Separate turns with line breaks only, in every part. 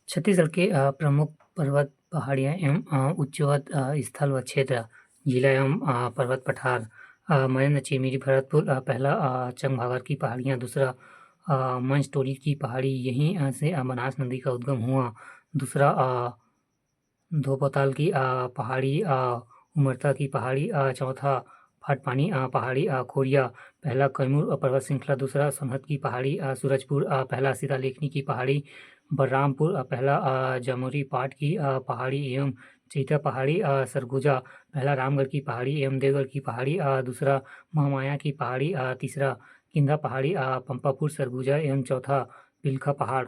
छत्तीसगढ़ के प्रमुख पर्वत, पहाड़ियाँ एवं उच्चवत स्थल व क्षेत्र, जिला एवं पर्वत पठार, महेंद्र चीमीरी भरतपुर, पहला चंगभागा की पहाड़ियाँ, दूसरा मंचटोली की पहाड़ी, यहीं से बनास नदी का उद्गम हुआ। दूसरा धोपाताल की पहाड़ी, उमरता की पहाड़ी, चौथा फाटपानी पहाड़ी, खोरिया, पहला कैमूर पर्वत श्रृंखला, दूसरा सोनहत की पहाड़ी, सूरजपुर, पहला सीतालेखनी की पहाड़ी, बलरामपुर, पहला जमुरी पाट की पहाड़ी एवं चैता पहाड़ी, सरगुजा, पहला रामगढ़ की पहाड़ी एवं देवगढ़ की पहाड़ी, दूसरा महामाया की पहाड़ी, तीसरा किंदा पहाड़ी, पंपापुर, सरगुजा एवं चौथा पिलखा पहाड़।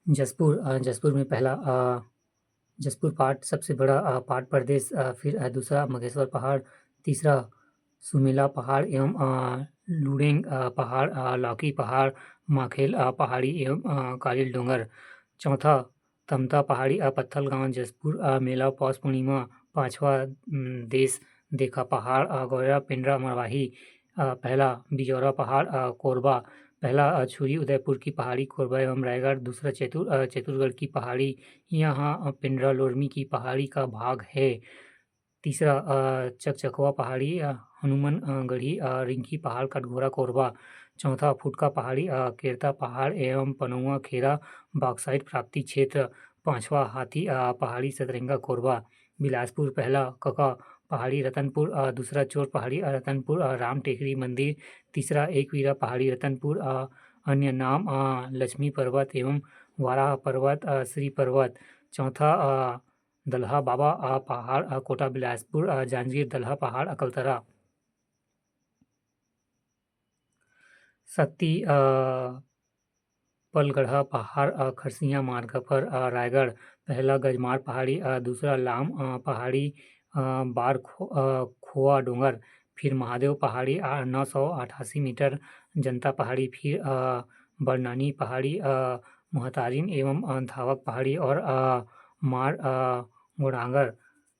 जसपुर में पहला जसपुर पाट सबसे बड़ा पाट प्रदेश, फिर दूसरा मघेश्वर पहाड़, तीसरा सुमेला पहाड़ एवं लुडेंग पहाड़, लौकी पहाड़, माखेल पहाड़ी एवं कालिल डोंगर, चौथा तमता पहाड़ी, पत्थल गांव, जसपुर, मेला पौष पूर्णिमा, पांचवा देश देखा पहाड़, गौरा पिंडरा मरवाही, पहला बिजौरा पहाड़, कोरबा, पहला छुरी उदयपुर की पहाड़ी, कोरबा एवं रायगढ़, दूसरा चैतुरगढ़ की पहाड़ी, यहाँ पिंडरा लोरमी की पहाड़ी का भाग है, तीसरा चकचकवा पहाड़ी, हनुमान गढ़ी, रिंकी पहाड़, कटघोरा, कोरबा, चौथा फुटका पहाड़ी, केरता पहाड़ एवं पनौआ खेरा बॉक्साइट प्राप्ति क्षेत्र, पांचवा हाथी पहाड़ी, सतरंगा, कोरबा, बिलासपुर, पहला कका पहाड़ी, रतनपुर, दूसरा चोर पहाड़ी, रतनपुर, राम टेकरी मंदिर, तीसरा एकवीरा पहाड़ी, रतनपुर, अन्य नाम लक्ष्मी पर्वत एवं वाराह पर्वत, श्री पर्वत, चौथा दल्हा बाबा पहाड़, कोटा बिलासपुर, जांजगीर दल्हा पहाड़, अकलतरा, शक्ति पलगढ़ा पहाड़, खरसिया मार्ग पर, रायगढ़, पहला गजमार पहाड़ी, दूसरा लाम पहाड़ी, खोआ डोंगर, फिर महादेव पहाड़ी, 988 मीटर, जनता पहाड़ी, फिर बरनानी पहाड़ी, मोहतारिन एवं धावक पहाड़ी और मार गोड़ांगर,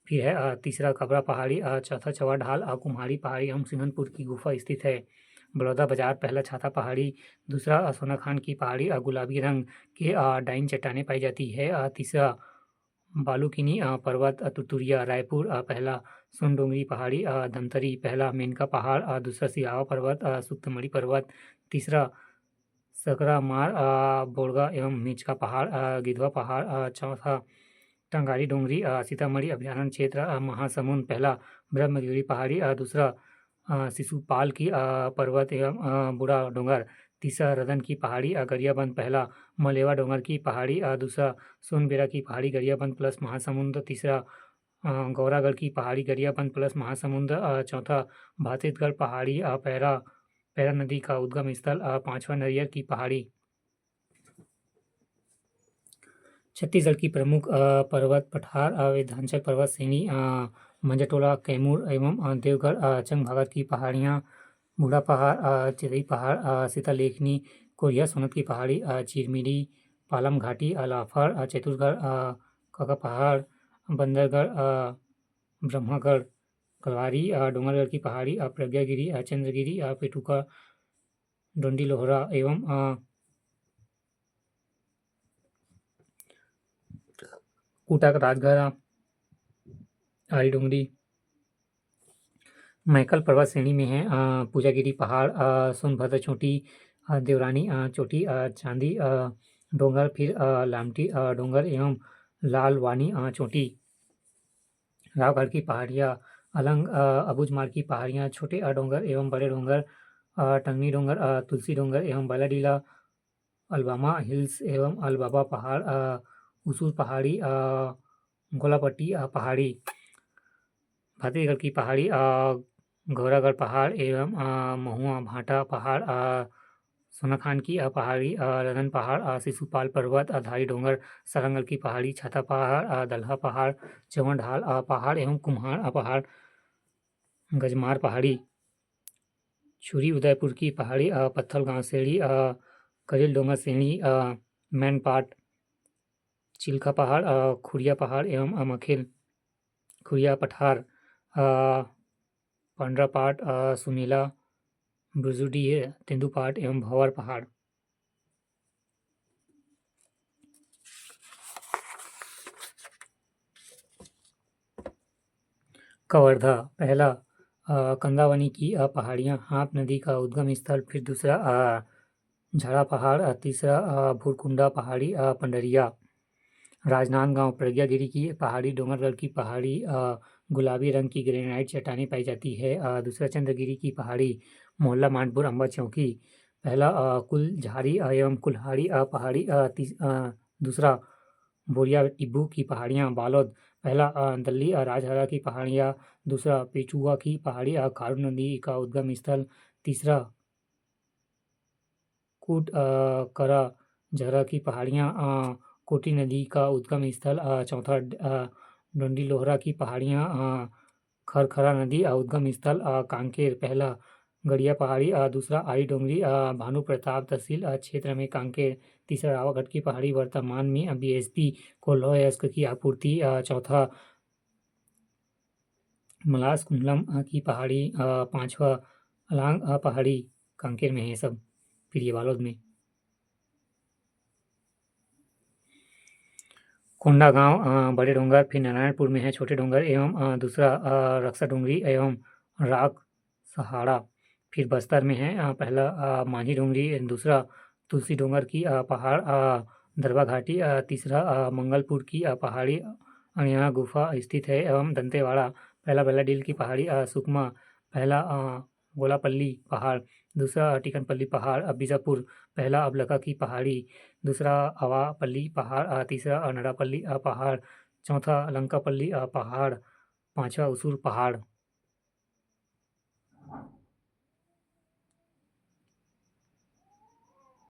फिर है तीसरा कबरा पहाड़ी, चौथा चौवा ढाल, कुम्हाड़ी पहाड़ी एवं सिंघनपुर की गुफा स्थित है। बड़ौदा बाजार, पहला छाता पहाड़ी, दूसरा सोना खान की पहाड़ी, गुलाबी रंग के डाइन चट्टानें पाई जाती है, तीसरा बालूकिनी पर्वत, तुतुरिया, रायपुर, पहला सोनडोंगरी पहाड़ी, धमतरी, पहला मेनका पहाड़, दूसरा सिहावा पर्वत, सुक्तमढ़ी पर्वत, तीसरा सकरा मार, बोड़गा एवं मिचका पहाड़, गिधवा पहाड़, चौथा टंगारी डोंगरी, सीतामढ़ी अभ्यारण्य क्षेत्र, महासमुंद, पहला ब्रह्मगिरी पहाड़ी, दूसरा शिशुपाल की पर्वत एवं बूढ़ा डोंगर, तीसरा रदन की पहाड़ी, गरियाबंद, पहला मलेवा डोंगर की पहाड़ी, दूसरा सोनबेरा की पहाड़ी, गरियाबंद प्लस महासमुंद, तीसरा गौरागढ़ की पहाड़ी, गरियाबंद प्लस महासमुंद, चौथा भातितगढ़ पहाड़ी, पैरा नदी का उद्गम स्थल, पांचवा नरियर की पहाड़ी। छत्तीसगढ़ की प्रमुख पर्वत पठार, विंध्याचल पर्वत श्रेणी, मंझटोला, कैमूर एवं देवगढ़, चंगभागा की पहाड़ियाँ, बूढ़ा पहाड़, चिरई पहाड़, सीतालेखनी, कोरिया सोनत की पहाड़ी, चिरमिरी, पालम घाटी, लाफड़, चैतुरगढ़, काका पहाड़, बंदरगढ़, ब्रह्मागढ़, कलवारी, डोंगरगढ़ की पहाड़ी, प्रज्ञागिरी, चंद्रगिरी, पेटुका, डोंडी लोहरा एवं कूटा राजगढ़, आरी डोंगरी, मैकल पर्वत श्रेणी में है, पूजागिरी पहाड़, सोनभद्र चोटी, देवरानी चोटी, चांदी डोंगर, फिर लामटी डोंगर एवं लालवानी चोटी, रावगढ़ की पहाड़ियाँ, अलंग अबूझमाड़ की पहाड़ियाँ, छोटे डोंगर एवं बड़े डोंगर, टंगनी डोंगर, तुलसी डोंगर एवं बैलाडीला, अलबामा हिल्स एवं अलबाबा पहाड़, उसूर पहाड़ी, गोलापट्टी पहाड़ी, भातीगढ़ की पहाड़ी, गौरागढ़ पहाड़ एवं महुआ भाटा पहाड़, सोनाखान की पहाड़ी, रतन पहाड़, शिशुपाल पर्वत, धारी डोंगर, सारंगढ़ की पहाड़ी, छाता पहाड़, दल्हा पहाड़, चौवन ढाल पहाड़ एवं कुम्हार पहाड़, गजमार पहाड़ी, छुरी उदयपुर की पहाड़ी, पत्थल गांव श्रेणी, करेल डोंगर श्रेणी, मैनपाट, चिल्का पहाड़, खुरिया पहाड़ एवं मखेल, खुरिया पठार, पांड्रा पाट, सुमेला, बुजुर्डी, तेंदुपाट एवं भंवर पहाड़। कवर्धा पहला कंदावनी की पहाड़ियाँ, हाप नदी का उद्गम स्थल, फिर दूसरा झाड़ा पहाड़, तीसरा भूरकुंडा पहाड़ी, पंडरिया। राजनांदगांव प्रज्ञागिरी की पहाड़ी, डोंगरगढ़ की पहाड़ी, गुलाबी रंग की ग्रेनाइट चट्टानें पाई जाती है। दूसरा चंद्रगिरी की पहाड़ी, मोहल्ला मानपुर, अम्बा चौकी। पहला कुलझारी एवं कुल्हाड़ी पहाड़ी, दूसरा बोरिया टिब्बू की पहाड़ियाँ, बालोद। पहला दल्ली राजहरा की पहाड़ियाँ, दूसरा पेचुआ की पहाड़ी, खारू नदी का उद्गम स्थल। तीसरा कूट करा झरा की पहाड़ियाँ, कोटी नदी का उद्गम स्थल। चौथा डंडी लोहरा की पहाड़ियाँ, खरखरा नदी उद्गम स्थल। कांकेर पहला गड़िया पहाड़ी, दूसरा आड़ी डोंगरी, भानु प्रताप तहसील क्षेत्र में कांकेर। तीसरा रावागढ़ की पहाड़ी, वर्तमान में बीएसपी को लौह अयस्क की आपूर्ति। चौथा मलास कुंडलम की पहाड़ी। पांचवा अलांग पहाड़ी, कांकेर में है सब, फिर ये बालोद में। कोंडागांव बड़े डोंगर, फिर नारायणपुर में है छोटे डोंगर एवं दूसरा रक्षा डोंगरी एवं राग सहाड़ा। फिर बस्तर में है पहला मांझी डोंगरी, दूसरा तुलसी डोंगर की पहाड़, दरबा घाटी। तीसरा मंगलपुर की पहाड़ी, यहाँ गुफा स्थित है एवं दंतेवाड़ा। पहला बेलाडील की पहाड़ी, सुकमा। पहला गोलापल्ली पहाड़, दूसरा टिकनपल्ली पहाड़, बीजापुर। पहला अबलका की पहाड़ी, दूसरा अवापल्ली पहाड़, तीसरा नड़ापल्ली पहाड़। चौथा लंकापल्ली पहाड़, पांचवा उसूर पहाड़।